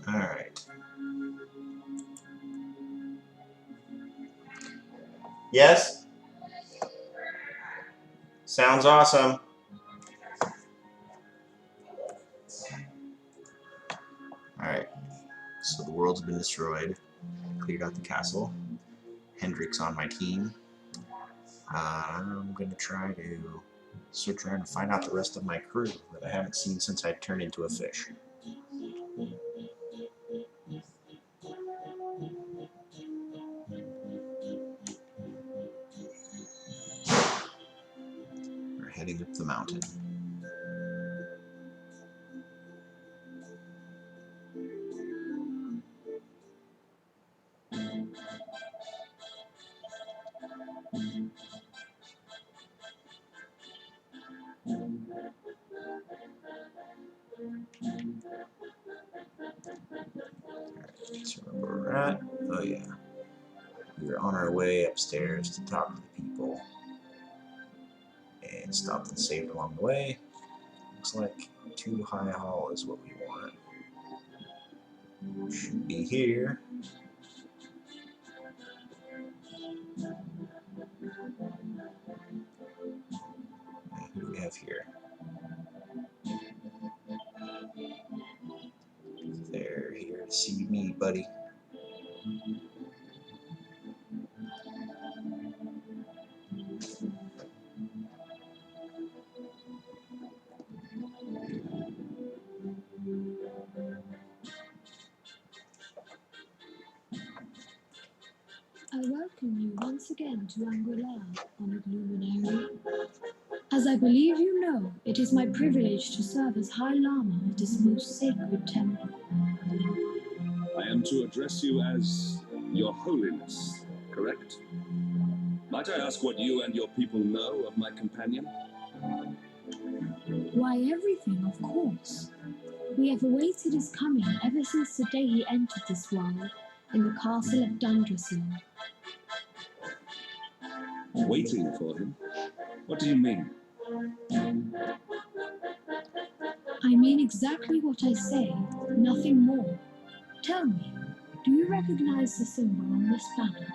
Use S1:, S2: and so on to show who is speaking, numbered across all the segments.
S1: Alright. Yes? Sounds awesome. Alright. So the world's been destroyed. Cleared out the castle. Hendrik's on my team. I'm going to try to search around and find out the rest of my crew that I haven't seen since I turned into a fish. We're heading up the mountain. So where we're at, oh yeah, we're on our way upstairs to talk to the people and stopped and saved along the way. Looks like 2 High Hall is what we want. Should be here. Who do we have here? They're here to see me, buddy.
S2: I welcome you once again to Angular, honored luminary. As I believe you know, it is my privilege to serve as High Lama of this most sacred temple.
S3: I am to address you as Your Holiness, correct? Might I ask what you and your people know of my companion?
S2: Why, everything, of course. We have awaited his coming ever since the day he entered this world in the castle of Dundrasil.
S3: Waiting for him? What do you mean?
S2: I mean exactly what I say, nothing more. Tell me, do you recognize the symbol on this banner?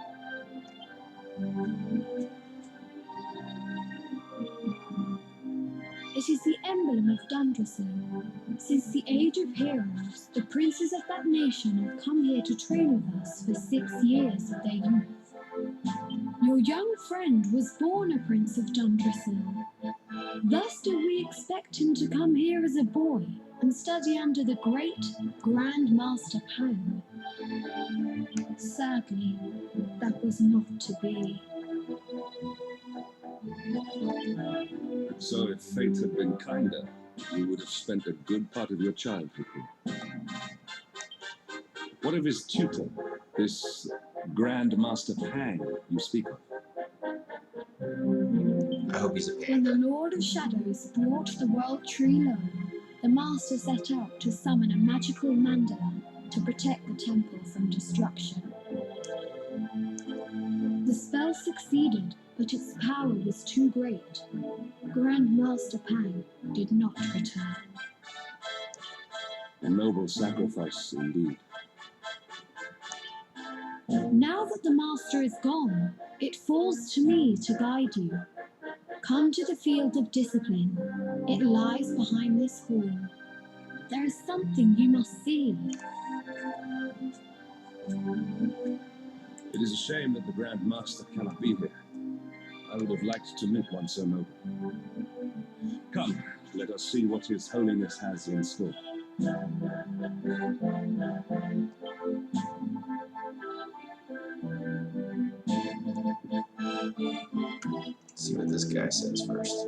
S2: It is the emblem of Dundrasil. Since the age of heroes, the princes of that nation have come here to train with us for 6 years of their youth. Your young friend was born a prince of Dundrasil. Thus did we expect him to come here as a boy and study under the great Grand Master Pang. Sadly, that was not to be.
S3: So if fate had been kinder, you would have spent a good part of your childhood here. What of his tutor, this Grand Master Pang you speak of?
S1: I hope he's a
S2: When
S1: panda.
S2: the Lord of Shadows brought the world tree low, the Master set out to summon a magical mandala to protect the temple from destruction. The spell succeeded, but its power was too great. Grand Master Pang did not return.
S3: A noble sacrifice indeed.
S2: Now that the Master is gone, it falls to me to guide you. Come to the field of discipline. It lies behind this hall. There is something you must see.
S3: It is a shame that the Grand Master cannot be here. I would have liked to meet one so noble. Come, let us see what His Holiness has in store.
S1: See what this guy says first.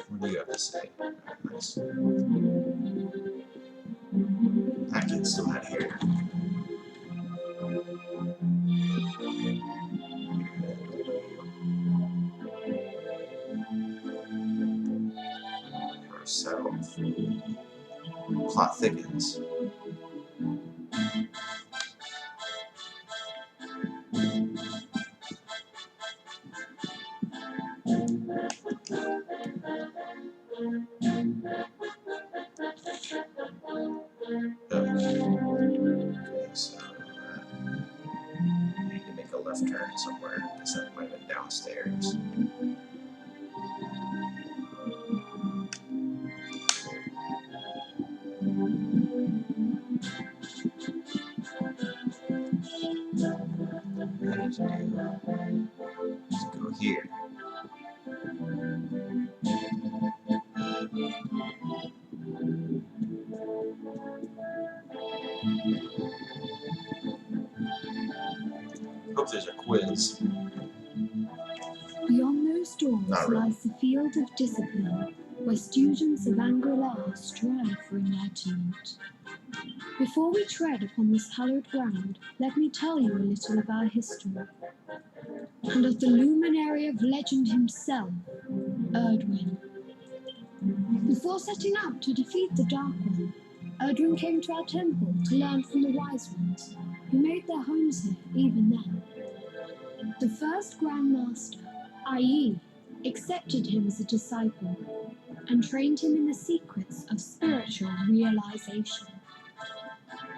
S1: What do you have to say? quiz. That kid still had hair. So, plot thickens. Okay, so I need to make a left turn somewhere, because that might have been downstairs. What I need to do is go here. Hope there's a quiz.
S2: Beyond those doors
S1: Not really.
S2: lies the field of discipline, where students of Angri-La strive for enlightenment. Before we tread upon this hallowed ground, let me tell you a little of our history, and of the luminary of legend himself, Erdwin. Before setting out to defeat the Dark One, Erdwin came to our temple to learn from the Wise Ones, who made their homes here even then. The first Grand Master, i.e., accepted him as a disciple and trained him in the secrets of spiritual realization.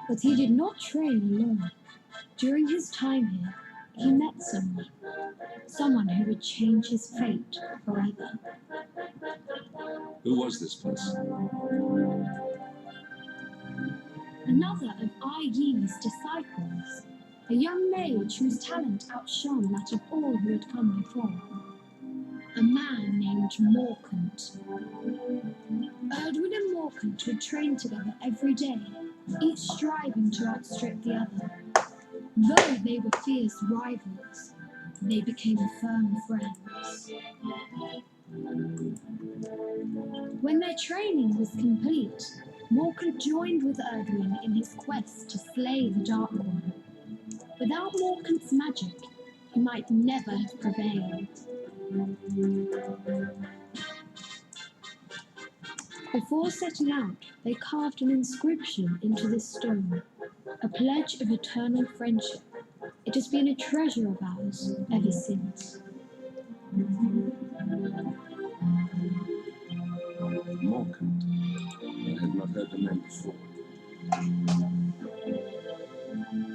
S2: But he did not train alone. During his time here, he met someone who would change his fate forever.
S3: Who was this person?
S2: Another of Ai Yi's disciples, a young mage whose talent outshone that of all who had come before. A man named Morkant. Erdwin and Morkant would train together every day, each striving to outstrip the other. Though they were fierce rivals, they became firm friends. When their training was complete, Morkant joined with Erdwin in his quest to slay the Dark One. Without Morkant's magic, he might never have prevailed. Before setting out, they carved an inscription into this stone, a pledge of eternal friendship. It has been a treasure of ours ever since.
S3: Morkant. I have not heard the name before.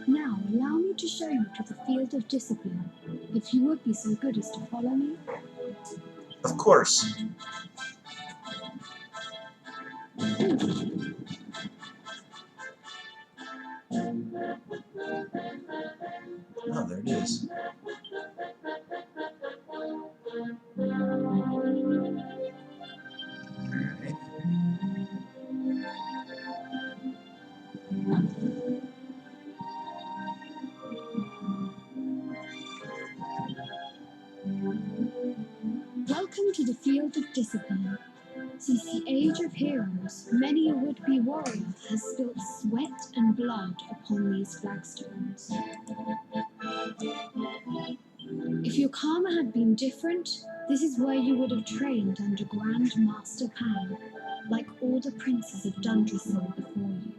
S2: Now, allow me to show you to the field of discipline, if you would be so good as to follow me.
S1: Of course. Oh, there it is. Alright.
S2: Welcome to the field of discipline. Since the age of heroes, many a would-be warrior has spilt sweat and blood upon these flagstones. If your karma had been different, this is where you would have trained under Grand Master Pan, like all the princes of Dundrasil before you.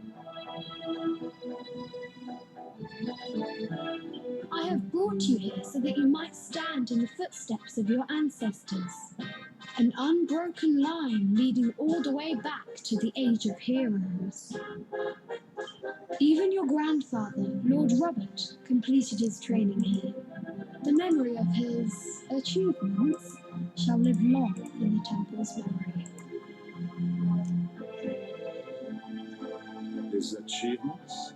S2: I have brought you here so that you might stand in the footsteps of your ancestors. An unbroken line leading all the way back to the Age of Heroes. Even your grandfather, Lord Robert, completed his training here. The memory of his achievements shall live long in the temple's memory.
S3: His achievements?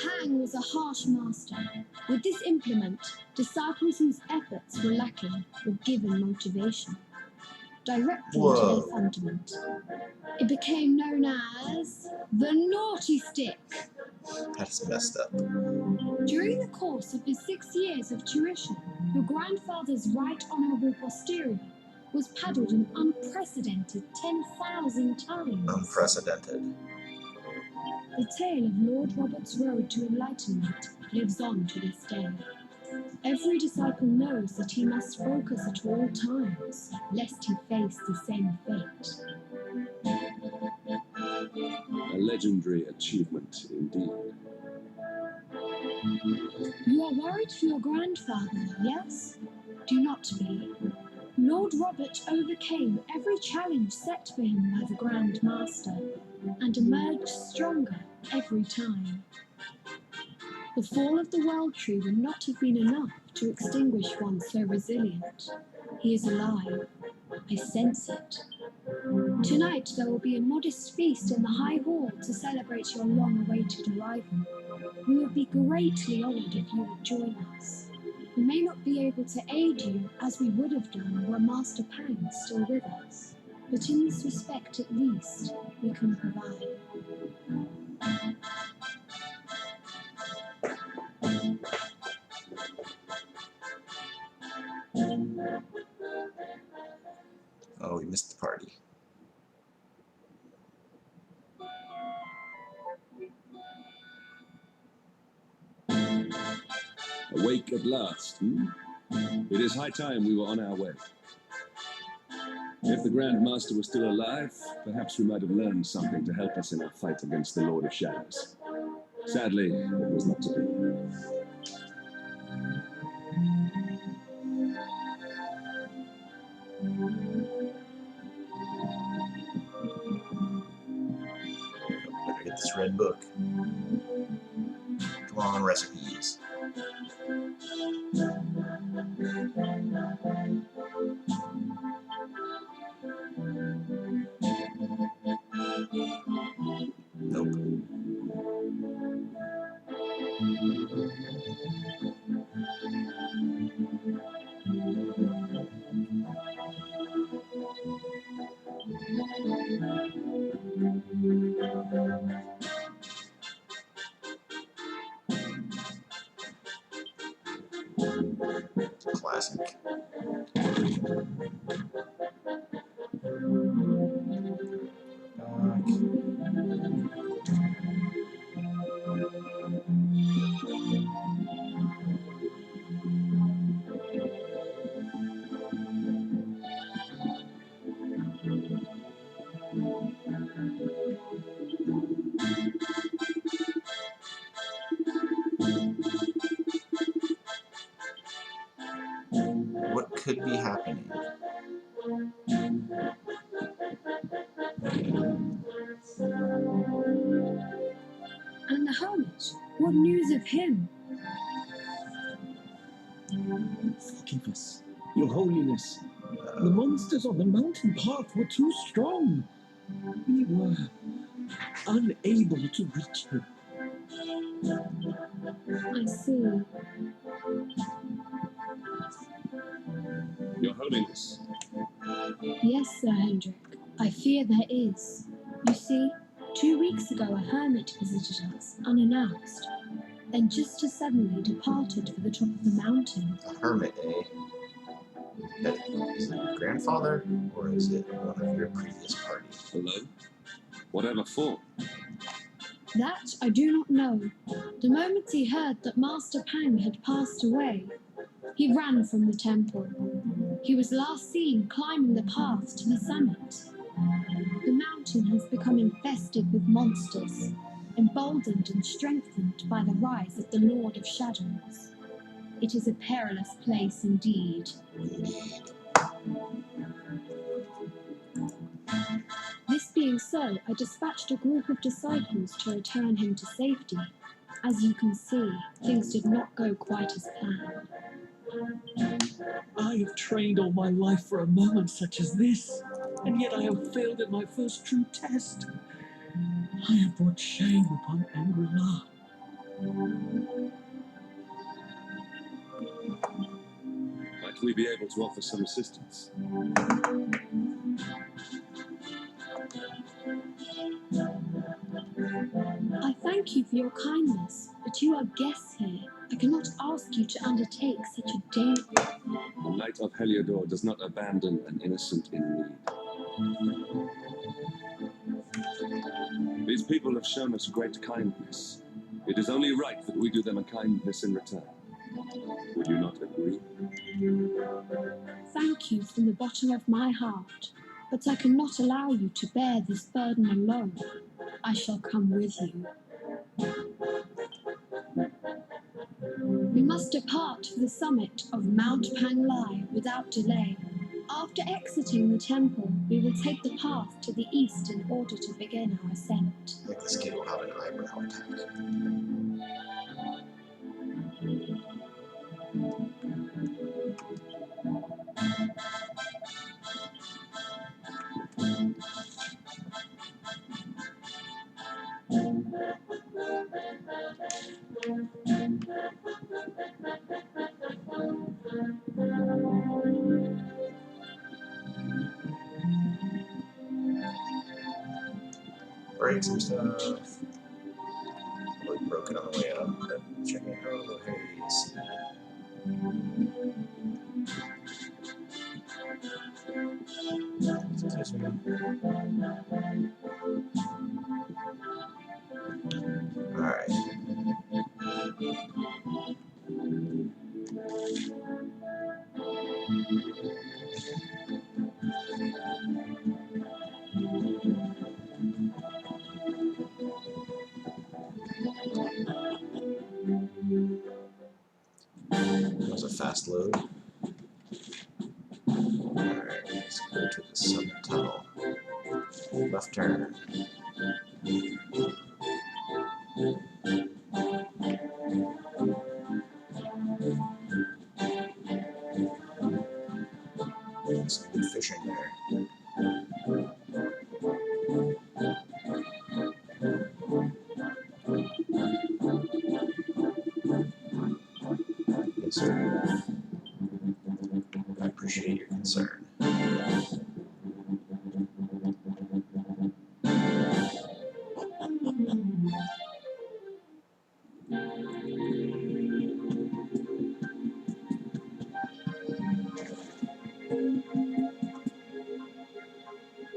S2: Hang was a harsh master. With this implement, disciples whose efforts were lacking were given motivation, directly to
S1: Whoa.
S2: their fundament. It became known as the Naughty Stick.
S1: That's messed up.
S2: During the course of his 6 years of tuition, your grandfather's right honourable posterior was paddled an unprecedented 10,000 times.
S1: Unprecedented.
S2: The tale of Lord Robert's road to enlightenment lives on to this day. Every disciple knows that he must focus at all times, lest he face the same fate.
S3: A legendary achievement indeed.
S2: You are worried for your grandfather, yes? Do not be. Lord Robert overcame every challenge set for him by the Grand Master, and emerged stronger every time. The fall of the World Tree would not have been enough to extinguish one so resilient. He is alive. I sense it. Tonight there will be a modest feast in the High Hall to celebrate your long-awaited arrival. We would be greatly honoured if you would join us. We may not be able to aid you as we would have done were Master Pang still with us, but in this respect at least we can provide.
S1: Oh, we missed the party.
S3: Awake at last, hmm? It is high time we were on our way. If the Grand Master was still alive, perhaps we might have learned something to help us in our fight against the Lord of Shadows. Sadly, it was not to be.
S1: Better get this red book. Come on, recipes. Nope. Classic. What could be happening?
S2: And the hermit? What news of him?
S4: Forgive us, Your Holiness. The monsters on the mountain path were too strong. We were unable to reach him.
S2: I see.
S3: Your Holiness,
S2: Yes, Sir Hendrik. I fear there is. You see, 2 weeks ago a hermit visited us, unannounced, then just as suddenly departed for the top of the mountain.
S1: A hermit, eh? That, is it your grandfather, or is it one of your previous parties?
S3: hello? Whatever for?
S2: That I do not know. The moment he heard that Master Pang had passed away, he ran from the temple. He was last seen climbing the path to the summit. The mountain has become infested with monsters, emboldened and strengthened by the rise of the Lord of Shadows. It is a perilous place indeed. This being so, I dispatched a group of disciples to return him to safety. As you can see, things did not go quite as planned.
S4: I have trained all my life for a moment such as this, and yet I have failed at my first true test. I have brought shame upon Angri-La.
S3: Might we be able to offer some assistance?
S2: I thank you for your kindness, but you are guests here. I cannot ask you to undertake such a dangerous...
S3: Knight of Heliodor does not abandon an innocent in need. These people have shown us great kindness. It is only right that we do them a kindness in return. Would you not agree?
S2: Thank you from the bottom of my heart, but I cannot allow you to bear this burden alone. I shall come with you. We must depart for the summit of Mount Panglai without delay. After exiting the temple, we will take the path to the east in order to begin our ascent.
S1: I think this kid will have an eyebrow attack. Break some stuff. Really broken on the way up, but checking out a little haze. Excuse me. Alright. That was a fast load. Alright, let's go to the summit tunnel. Left turn. Some good fish in there. Yes, sir. I appreciate your concern.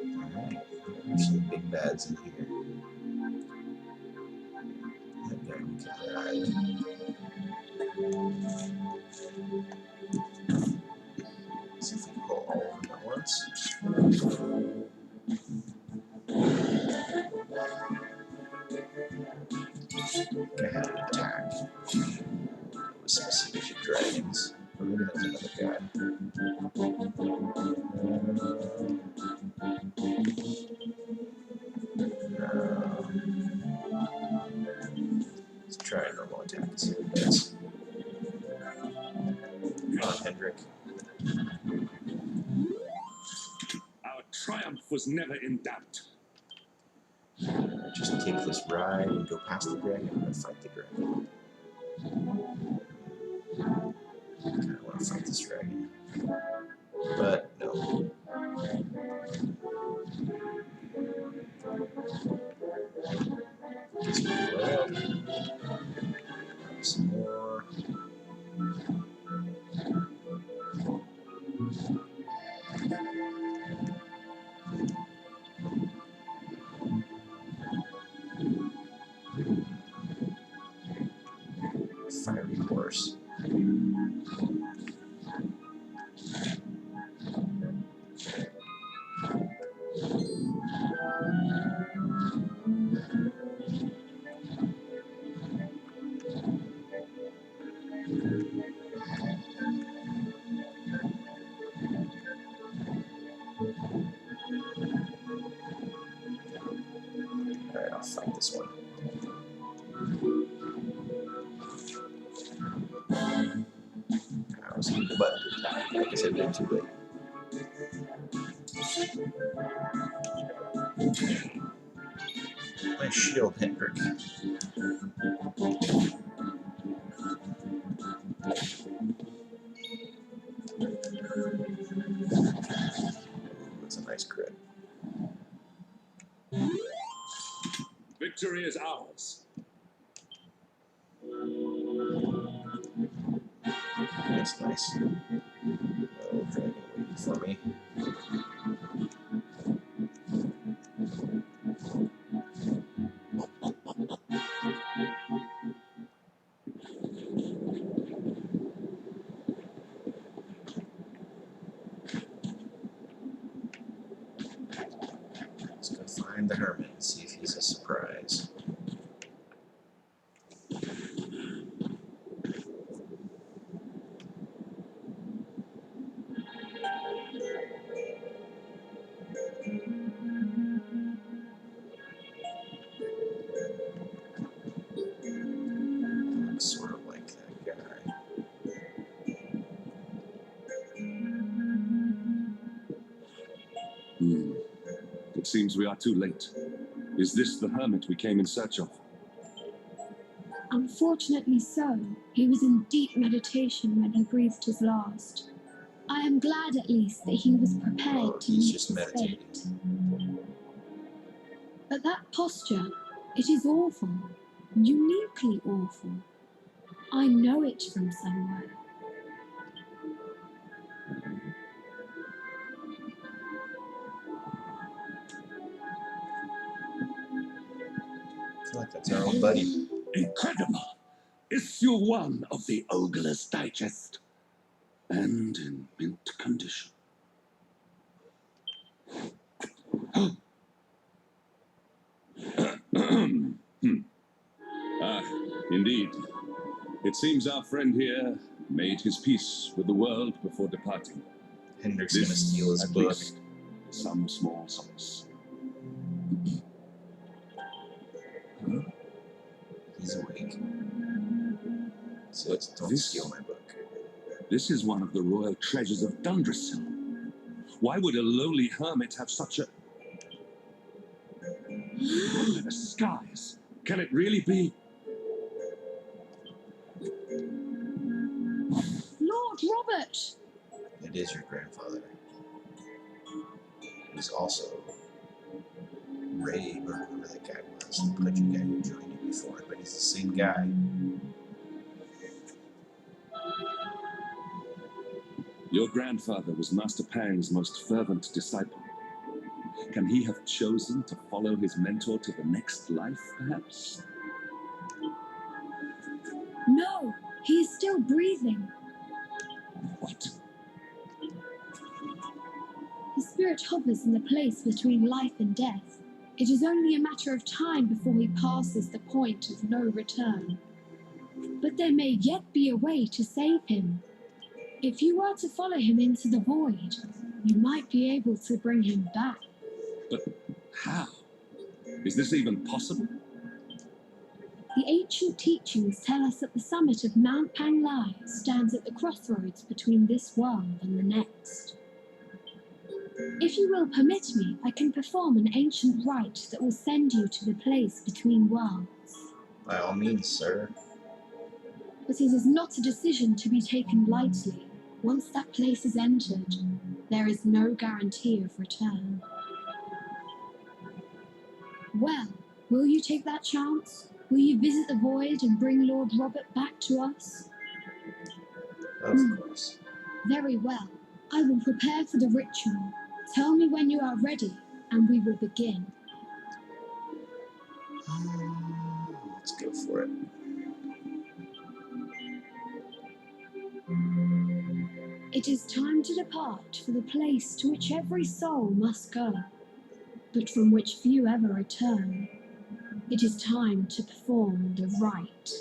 S1: Alright, there's some big bads in here. That guy we can ride. See if we can pull all of them at once. Go ahead and attack. With some specific dragons. Or maybe that was another guy. Let's try a normal attack and see what it does. Come on, Hendrik.
S3: Our triumph was never in doubt.
S1: Just take this ride and go past the dragon and fight the dragon. I kinda wanna fight this dragon. But no. Guess we can go up. Some more. Fiery horse. Alright, I'll fight this one. I was hitting the button to attack. I guess I did too late. My shield, Hendrik. That's a nice crit.
S3: Victory is ours.
S1: That's nice. Oh, dragon waiting for me. Let's go find the hermit and see if he's a surprise. Looks sort of like that guy.
S3: It seems we are too late. Is this the hermit we came in search of?
S2: Unfortunately so. He was in deep meditation when he breathed his last. I am glad at least that he was prepared
S1: Oh,
S2: to
S1: he's
S2: meet
S1: just
S2: his
S1: meditating.
S2: fate. But that posture, it is awful. Uniquely awful. I know it from somewhere.
S1: I feel like that's our old buddy.
S3: Incredible! Issue 1 of the Ogler's Digest. And in mint condition. Ah, indeed. It seems our friend here made his peace with the world before departing.
S1: Hendric's gonna steal his
S3: at
S1: book.
S3: least, is some small solace. Huh?
S1: He's awake. So don't
S3: This-
S1: steal my book.
S3: This is one of the royal treasures of Dundrasil. Why would a lowly hermit have such a... Under the skies? Can it really be?
S2: Lord Robert!
S1: It is your grandfather. He's also Ray, or whoever that guy was, the pudgy guy who joined you before, but he's the same guy.
S3: Your grandfather was Master Pang's most fervent disciple. Can he have chosen to follow his mentor to the next life, perhaps?
S2: No, he is still breathing.
S3: What?
S2: His spirit hovers in the place between life and death. It is only a matter of time before he passes the point of no return. But there may yet be a way to save him. If you were to follow him into the void, you might be able to bring him back.
S3: But how? Is this even possible?
S2: The ancient teachings tell us that the summit of Mount Panglai stands at the crossroads between this world and the next. If you will permit me, I can perform an ancient rite that will send you to the place between worlds.
S1: By all means, sir.
S2: But it is not a decision to be taken lightly. Once that place is entered, there is no guarantee of return. Well, will you take that chance? Will you visit the void and bring Lord Robert back to us?
S1: Of course.
S2: Very well. I will prepare for the ritual. Tell me when you are ready, and we will begin.
S1: Let's go for it.
S2: It is time to depart for the place to which every soul must go, but from which few ever return. It is time to perform the rite.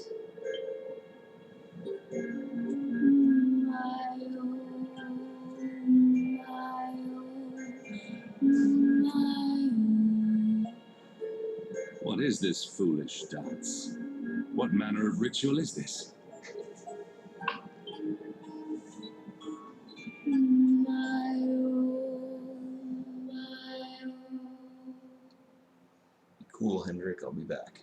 S3: What is this foolish dance? What manner of ritual is this?
S1: Cool, Hendrik. I'll be back.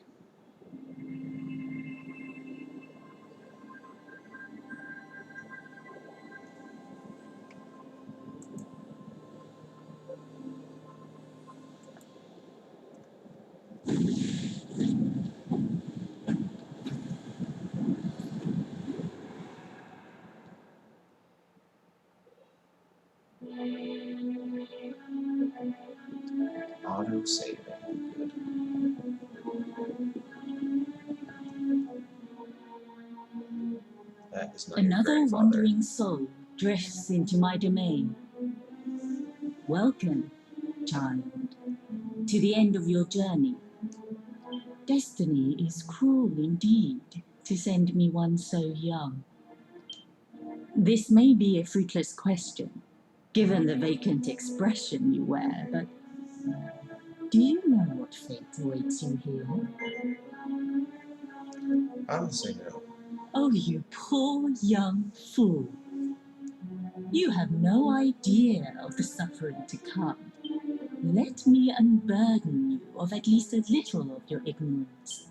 S1: Quick saving. Good. That is not your
S5: Another
S1: grandfather.
S5: wandering soul drifts into my domain. Welcome, child, to the end of your journey. Destiny is cruel indeed to send me one so young. This may be a fruitless question, given the vacant expression you wear, but do you know what fate awaits you here?
S1: I'm gonna say no.
S5: Oh, you poor young fool. You have no idea of the suffering to come. Let me unburden you of at least a little of your ignorance.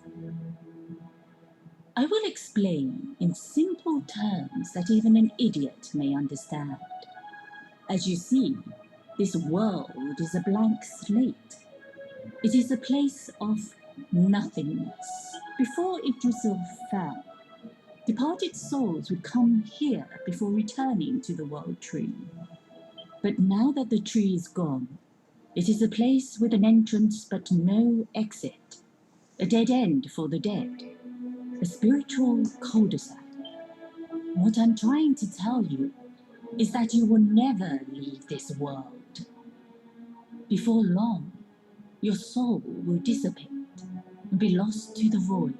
S5: I will explain in simple terms that even an idiot may understand. As you see, this world is a blank slate. It is a place of nothingness. Before Yggdrasil fell, departed souls would come here before returning to the World Tree. But now that the tree is gone, it is a place with an entrance but no exit, a dead end for the dead, a spiritual cul-de-sac. What I'm trying to tell you is that you will never leave this world. Before long, your soul will dissipate and be lost to the void.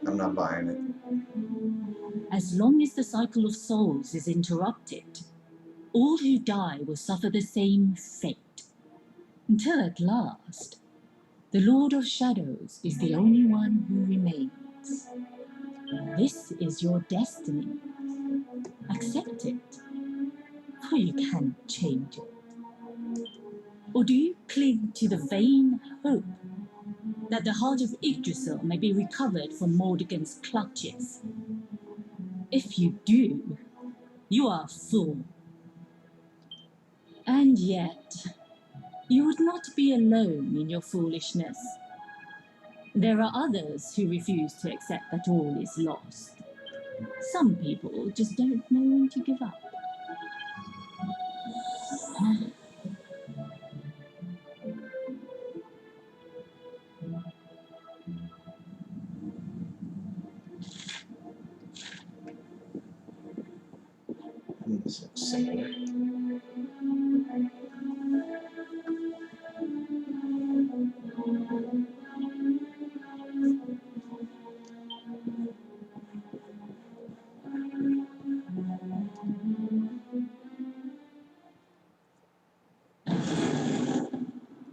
S1: I'm not buying it.
S5: As long as the cycle of souls is interrupted, all who die will suffer the same fate. Until at last, the Lord of Shadows is the only one who remains. This is your destiny. Accept it, for you cannot change it. Or do you cling to the vain hope that the heart of Yggdrasil may be recovered from Mordegon's clutches? If you do, you are a fool. And yet, you would not be alone in your foolishness. There are others who refuse to accept that all is lost. Some people just don't know when to give up.
S1: This looks similar.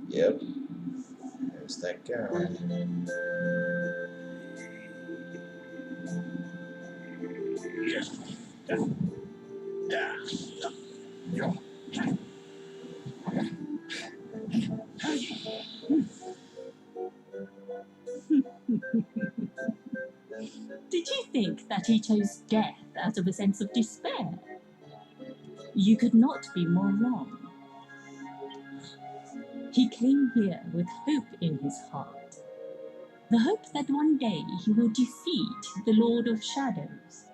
S1: Yep. There's that guy.
S5: Did you think that he chose death out of a sense of despair? You could not be more wrong. He came here with hope in his heart. The hope that one day he will defeat the Lord of Shadows.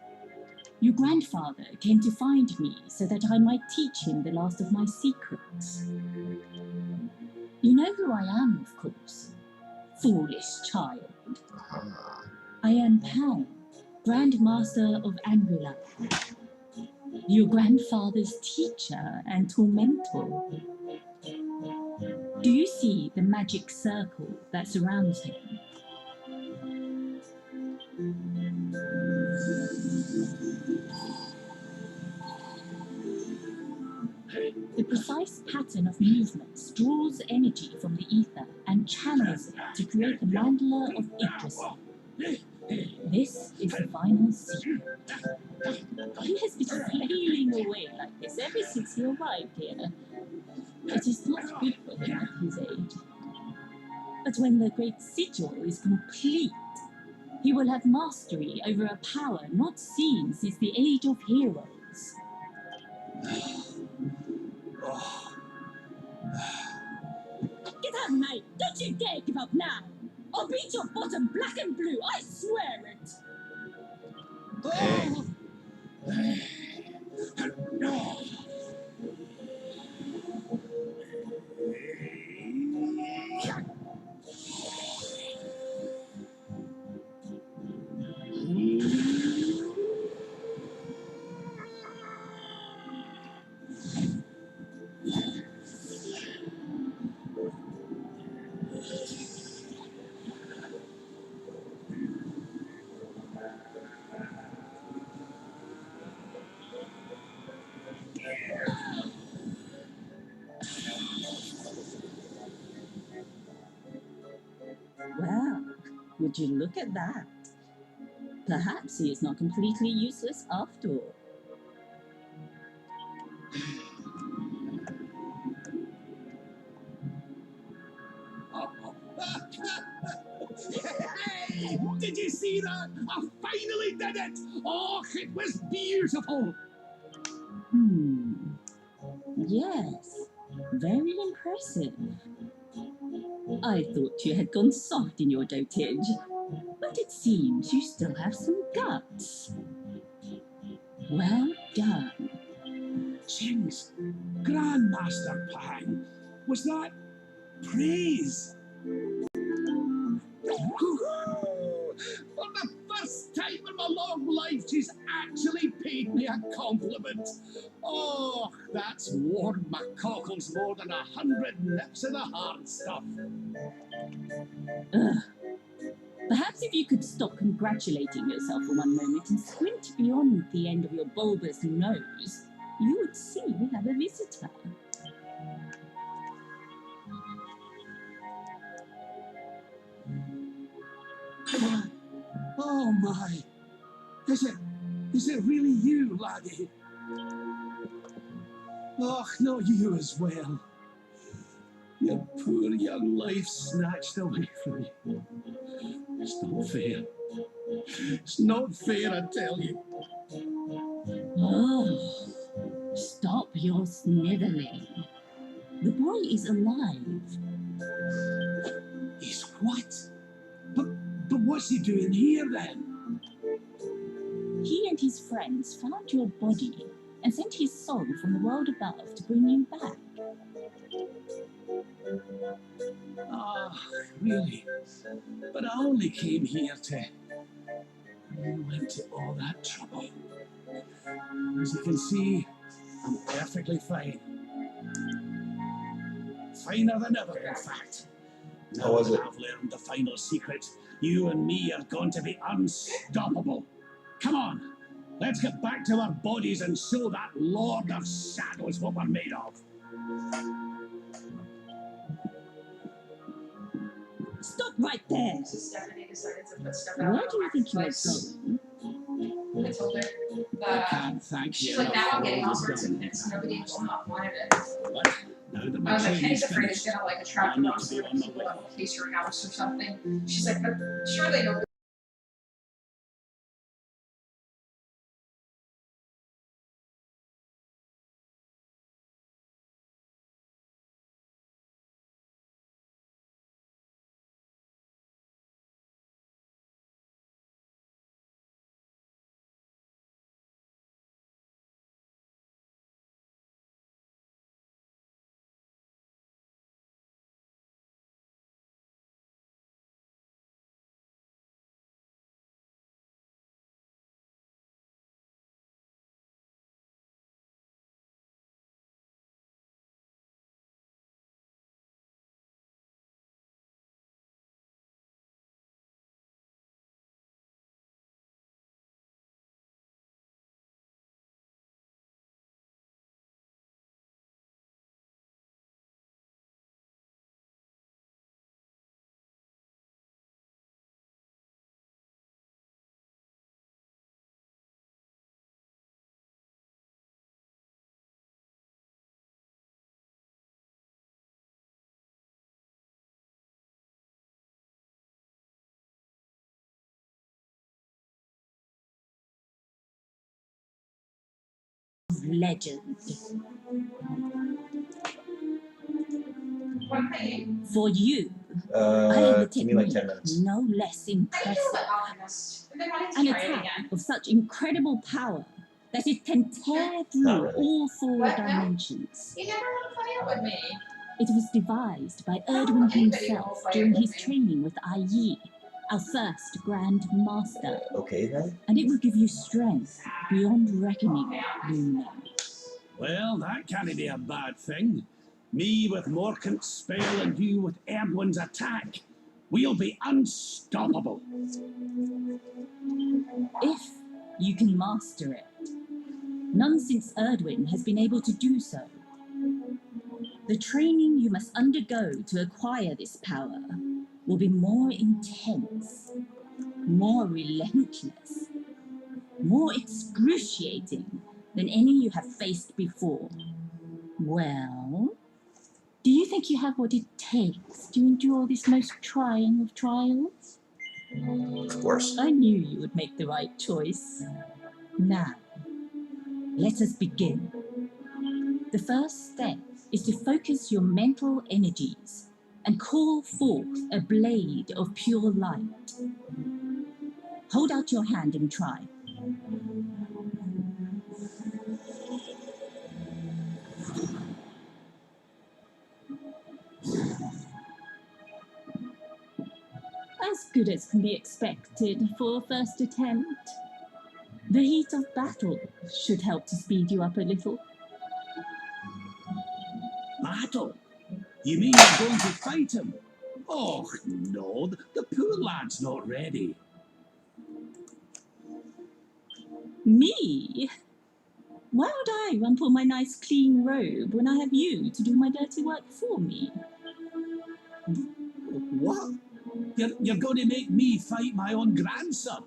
S5: Your grandfather came to find me so that I might teach him the last of my secrets. You know who I am, of course. Foolish child.
S1: Uh-huh.
S5: I am Pan, Grand Master of Anguilla. Your grandfather's teacher and tormentor. Do you see the magic circle that surrounds him? The precise pattern of movements draws energy from the ether and channels it to create the mandala of Yggdrasil. This is the final secret. He has been flailing away like this ever since he arrived here. It is not good for him at his age. But when the great sigil is complete, he will have mastery over a power not seen since the Age of Heroes. Get out, mate! Don't you dare give up now! I'll beat your bottom black and blue, I swear it! Would you look at that? Perhaps he is not completely useless after all.
S3: Hey, did you see that? I finally did it! Oh, it was beautiful!
S5: Yes, very impressive. I thought you had gone soft in your dotage, but it seems you still have some guts. Well done.
S3: Jinx, Grandmaster Pang, was that praise? For the first time in my long life, she's actually paid me a compliment. Oh, that's warmed my cockles more than 100 nips of the hard stuff.
S5: Ugh. Perhaps if you could stop congratulating yourself for one moment and squint beyond the end of your bulbous nose, you would see we have a visitor.
S3: Oh my! Is it really you, laddie? Oh, not you as well. Your poor young life snatched away from you. It's not fair. It's not fair, I tell you.
S5: Oh, stop your sniveling. The boy is alive.
S3: He's what? But what's he doing here then?
S5: He and his friends found your body and sent his soul from the world above to bring you back.
S3: Ah, really? But I only came here to... You went to all that trouble. As you can see, I'm perfectly fine. Finer than ever, in fact.
S1: How
S3: Now
S1: was
S3: that
S1: it?
S3: I've learned the final secret, you and me are going to be unstoppable. Come on, let's get back to our bodies and show that Lord of Shadows what we're made of.
S5: Stop right there!
S6: So Stephanie decided to put stuff out
S5: Where
S6: on
S5: do you think you are
S6: Marketplace.
S5: going?
S6: I told her.
S3: I can't thank
S6: She's
S3: you.
S6: like, now I'm
S3: enough for
S6: getting all
S3: all
S6: sorts of
S3: you've
S6: hits.
S3: done.
S6: Nobody just not wanted it.
S3: But now that
S6: I
S3: my
S6: was like,
S3: training's
S6: Kenny's afraid it's
S3: finished,
S6: gonna like
S3: I
S6: attract
S3: need to
S6: monsters
S3: be on my
S6: people
S3: way.
S6: that will case your house or something. She's like, but surely nobody.
S5: Legend.
S6: One thing.
S5: For you, I have a
S1: Give me like 10
S5: technique
S1: minutes.
S5: no less
S6: I can
S5: impressive.
S6: feel the alchemist. I've been wanting to
S5: An
S6: try it
S5: attack
S6: again.
S5: of such incredible power that it can tear
S1: Not
S5: through
S1: really.
S5: all four
S6: What now?
S5: dimensions.
S6: You never want to fight out with me.
S5: It was devised by
S6: I don't
S5: Erdwin
S6: want anybody
S5: himself
S6: to fight
S5: during
S6: with
S5: his
S6: me.
S5: training with Ai Yi, our first Grand Master,
S1: Okay then.
S5: and it will give you strength beyond reckoning, you know.
S3: Well, that can't be a bad thing. Me with Morkant's spell and you with Erdwin's attack. We'll be unstoppable.
S5: If you can master it. None since Erdwin has been able to do so. The training you must undergo to acquire this power will be more intense more relentless, more excruciating than any you have faced before. Well, do you think you have what it takes to endure this most trying of trials?
S1: Of course.
S5: I knew you would make the right choice. Now, let us begin. The first step is to focus your mental energies and call forth a blade of pure light. Hold out your hand and try. As good as can be expected for a first attempt. The heat of battle should help to speed you up a little.
S4: Battle? You mean you're going to fight him? Oh, no, the poor lad's not ready.
S5: Me? Why would I rumple my nice clean robe when I have you to do my dirty work for me?
S4: What? You're going to make me fight my own grandson?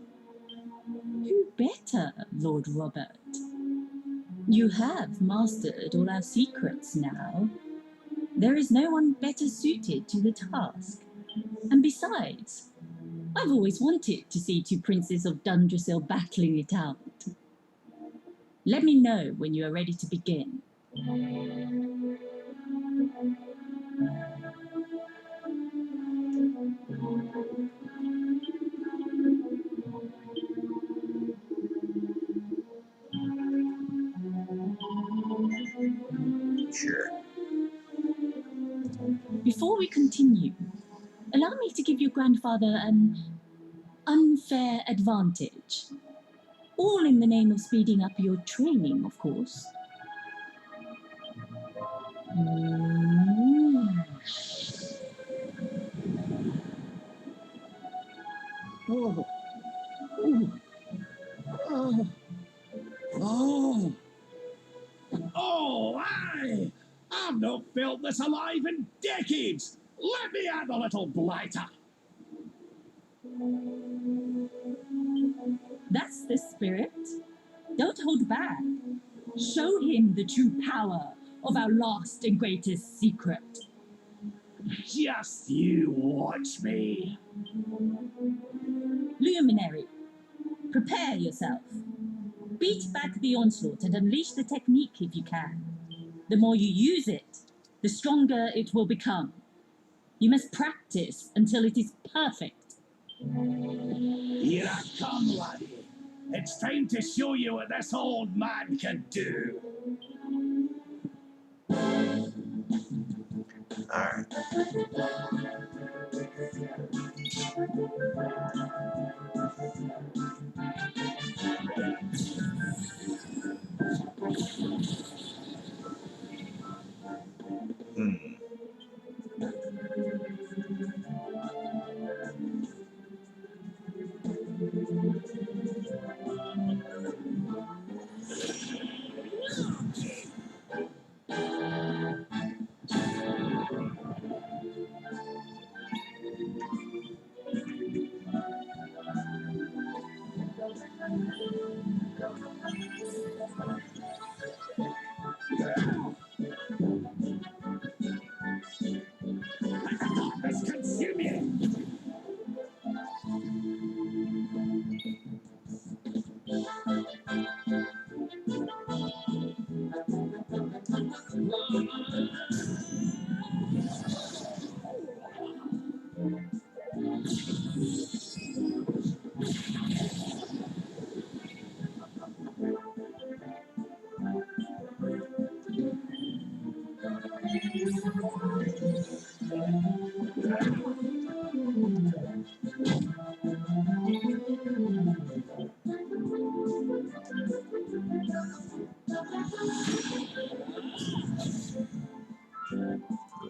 S5: Who better, Lord Robert? You have mastered all our secrets now. There is no one better suited to the task. And besides, I've always wanted to see two princes of Dundrasil battling it out. Let me know when you are ready to begin.
S1: Sure.
S5: Before we continue, allow me to give your grandfather an unfair advantage. All in the name of speeding up your training, of course.
S4: Oh. Oh. Oh. Oh. Oh, aye! I've not felt this alive in decades! Let me have a little blighter!
S5: That's the spirit. Don't hold back. Show him the true power of our last and greatest secret.
S4: Just you watch me.
S5: Luminary, prepare yourself. Beat back the onslaught and unleash the technique if you can. The more you use it, the stronger it will become. You must practice until it is perfect.
S4: Here I come, laddie. It's time to show you what this old man can do.
S1: Alright. Hmm.
S4: Let's consume you.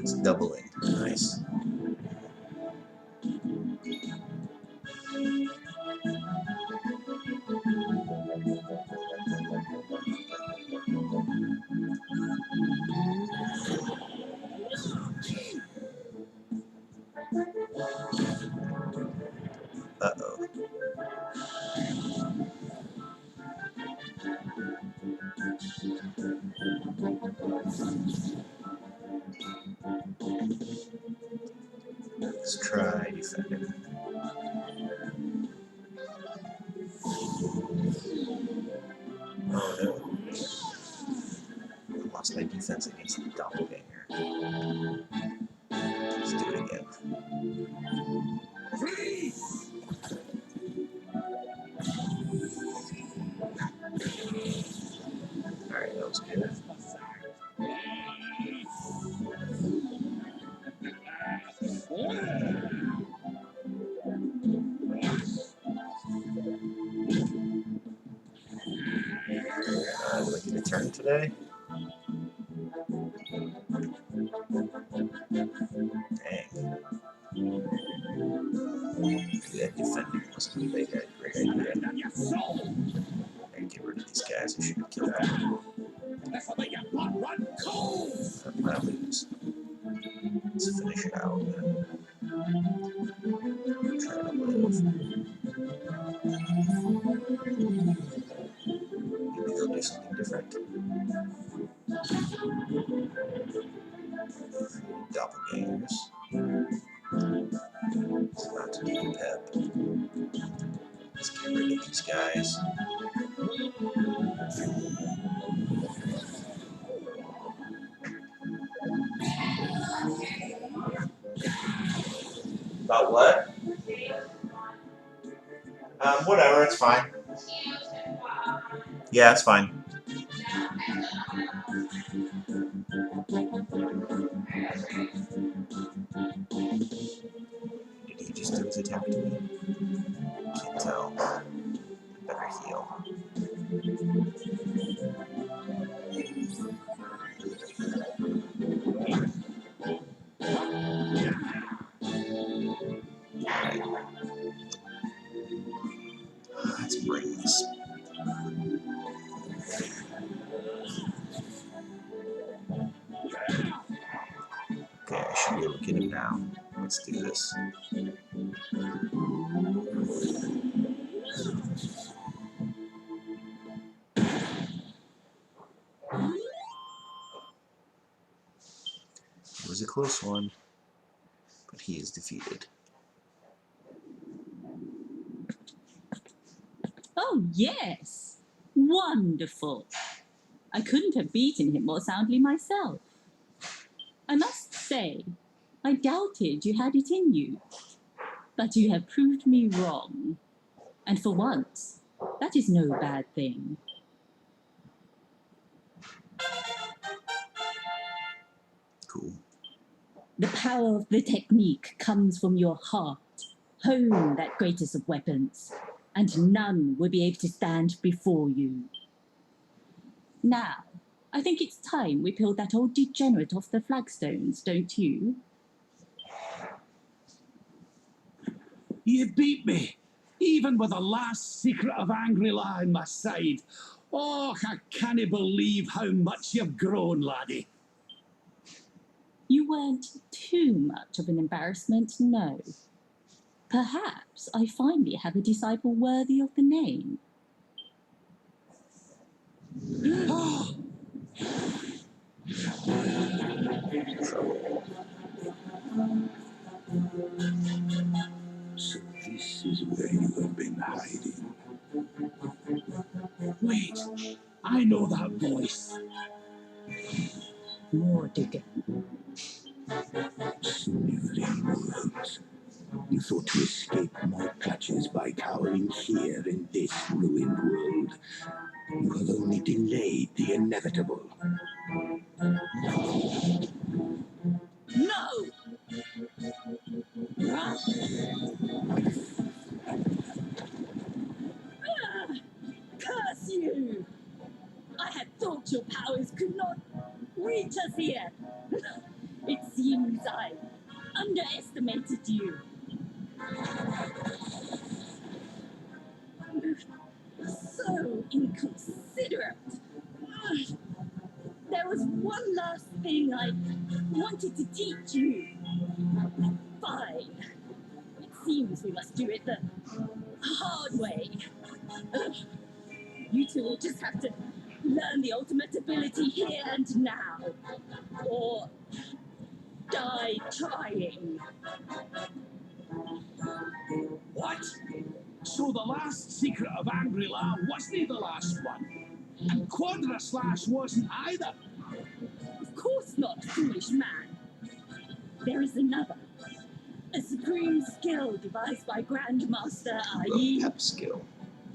S1: It's doubling. Nice. Uh-oh. Let's try defending. Oh no. I lost my defense against the doppelganger. Let's do it again. Alright, that was good. Do I get a turn today? Dang. That defending wasn't a great idea. And get rid of these guys. I should have killed them. But I lose. Let's finish it out. Try to live. Maybe they'll do something different. Doppelgangers. It's not to be pep. Let's get rid of these guys. About what? Whatever, it's fine. Yeah, it's fine. Did he just do his attack to me? Can't tell. Better heal. Alright. Let's bring this. Okay, I should be able to get him down. Let's do this. It was a close one, but he is defeated.
S5: Oh, yes. Wonderful. I couldn't have beaten him more soundly myself. I must say, I doubted you had it in you. But you have proved me wrong. And for once, that is no bad thing.
S1: Cool.
S5: The power of the technique comes from your heart. Hone that greatest of weapons, and none will be able to stand before you. Now, I think it's time we peeled that old degenerate off the flagstones, don't you?
S4: You beat me, even with the last secret of Angry-La on my side. Oh, I can't believe how much you've grown, laddie.
S5: You weren't too much of an embarrassment, no. Perhaps I finally have a disciple worthy of the name.
S3: So this is where you have been hiding.
S4: Wait, I know that voice.
S5: Mordigan.
S3: Sniveling words. You thought to escape my clutches by cowering here in this ruined world. You have only delayed the inevitable.
S5: No! Curse you! I had thought your powers could not reach us here. It seems I underestimated you. So inconsiderate. There was one last thing I wanted to teach you. Fine. It seems we must do it the hard way. You two will just have to Learn the ultimate ability here and now, or die trying.
S3: What? So the last secret of Angri-La wasn't the last one? And Quadra Slash wasn't either?
S5: Of course not, foolish man. There is another. A supreme skill devised by Grandmaster
S1: The
S5: Ai,
S1: pep skill.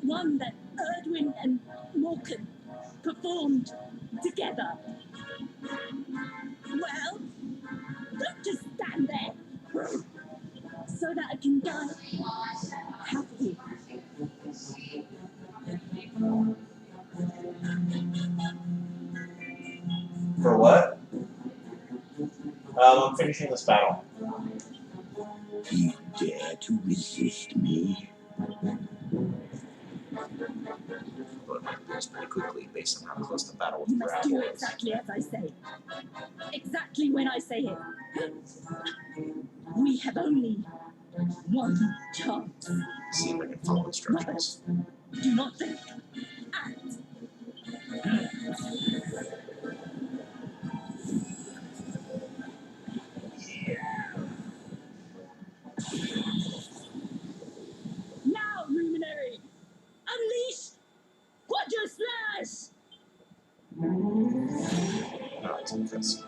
S5: one that Erdwin and Morkan performed together. Well, don't just stand there so that I can die happily.
S1: For what? I'm finishing this battle.
S4: You dare to resist me?
S1: But it's pretty quickly based on how close the battle with
S5: You
S1: the
S5: must
S1: Grab
S5: do
S1: was.
S5: exactly as I say. Exactly when I say it. We have only one chance.
S1: See if I can follow instructions.
S5: Do not think. Act. Now, Luminary! Unleash Quadra Slash!
S1: No, it's because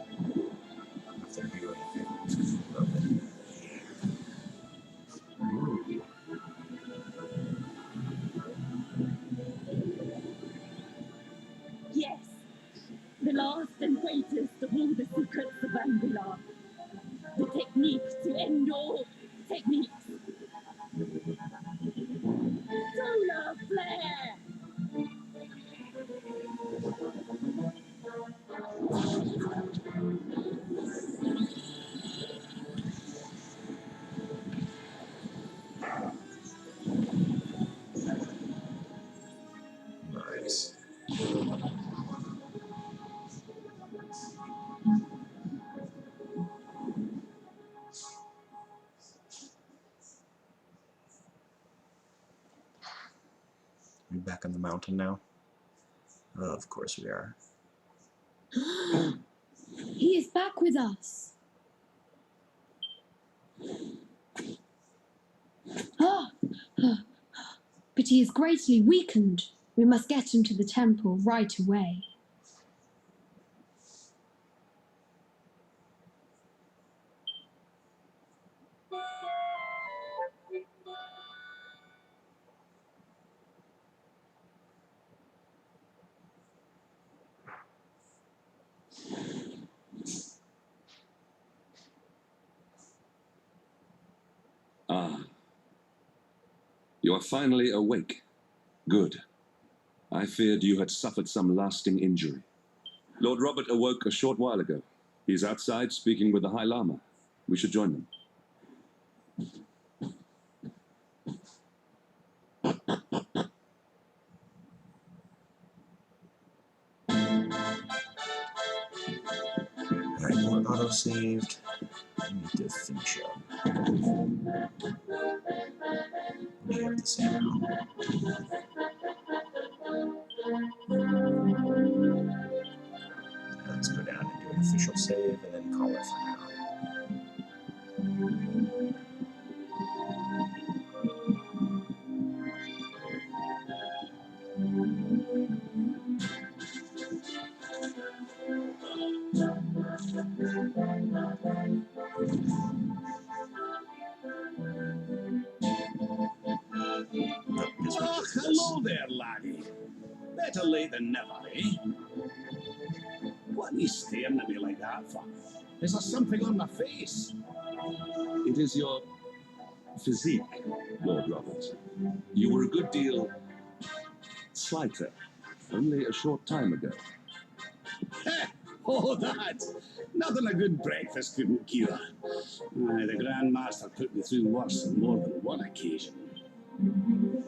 S1: nothing to do anything. Lovely. Ooh.
S5: Yes, the last and greatest of all the secrets of Angela. The technique to end all techniques. Solar flare!
S1: Nice. Are we back on the mountain now? Oh, of course we are.
S2: He is back with us. Ah, ah, but he is greatly weakened. We must get him to the temple right away.
S3: Ah. You are finally awake. Good. I feared you had suffered some lasting injury. Lord Robert awoke a short while ago. He's outside speaking with the High Lama. We should join them.
S1: Alright, we're auto-saved. I need to finish up. What do you have to say now? Let's go down and do an official save and then call it for now.
S3: Oh, hello there, laddie. Better late than never, eh? What are you staring at me like that for? Is there something on my face? It is your physique, Lord Robert. You were a good deal slighter only a short time ago. Oh, that! Nothing a good breakfast couldn't cure. Aye, the Grand Master put me through worse on more than one occasion.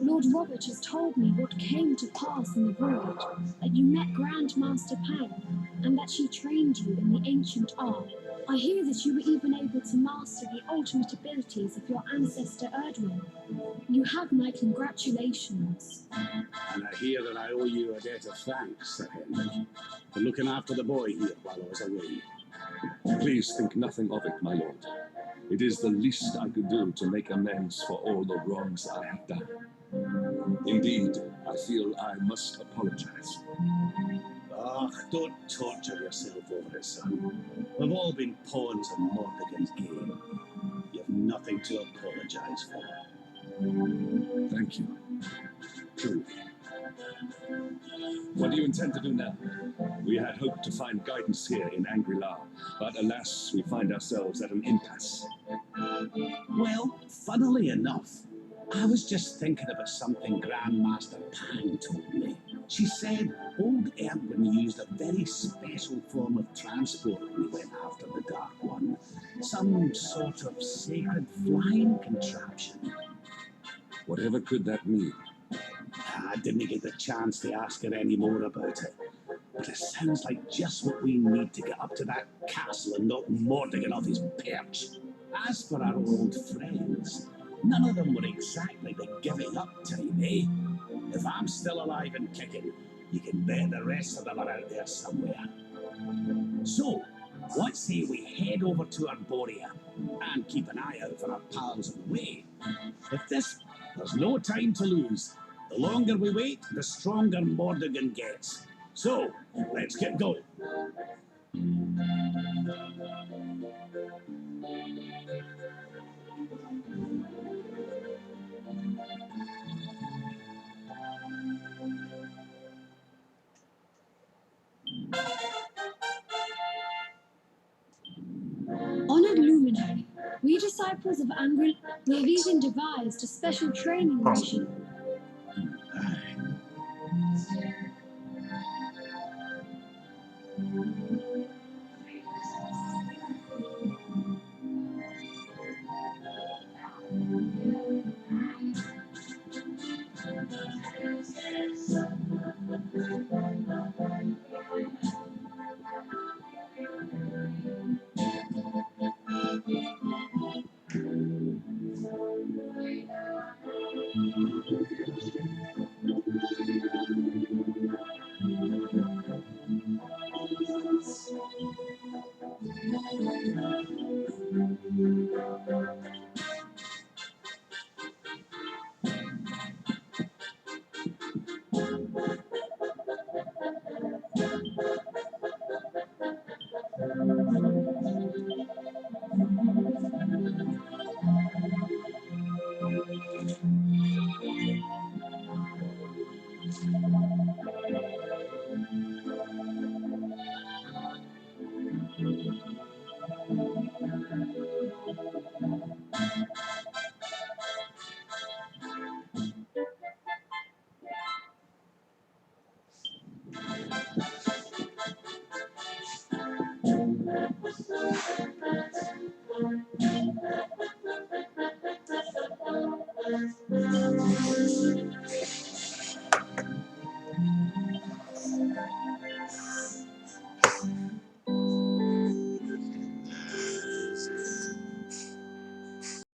S2: Lord Robert has told me what came to pass in the voyage, that you met Grandmaster Pang, and that she trained you in the ancient art. I hear that you were even able to master the ultimate abilities of your ancestor Erdwin. You have my congratulations.
S3: And I hear that I owe you a debt of thanks, Sir Henry, for looking after the boy here while I was away. Please think nothing of it, my lord. It is the least I could do to make amends for all the wrongs I have done. Indeed, I feel I must apologize.
S7: Ah, don't torture yourself over it, son. We've all been pawns in Mordegon's game. You've nothing to apologize for.
S3: Thank you. Truly. What do you intend to do now? We had hoped to find guidance here in Angri-La, but alas, we find ourselves at an impasse.
S7: Well, funnily enough, I was just thinking about something Grandmaster Pang told me. She said old Erdwin used a very special form of transport when he went after the Dark One. Some sort of sacred flying contraption.
S3: Whatever could that mean?
S7: I didn't get the chance to ask her any more about it. But it sounds like just what we need to get up to that castle and knock Mordegon off his perch. As for our old friends, none of them were exactly the giving up type, eh? If I'm still alive and kicking, you can bet the rest of them are out there somewhere. So, what say we head over to Arborea and keep an eye out for our pals on the way? There's no time to lose. The longer we wait, the stronger Mordegon gets. So, let's get going.
S2: Honored Luminary, we disciples of Angri, we have even devised a special training regime.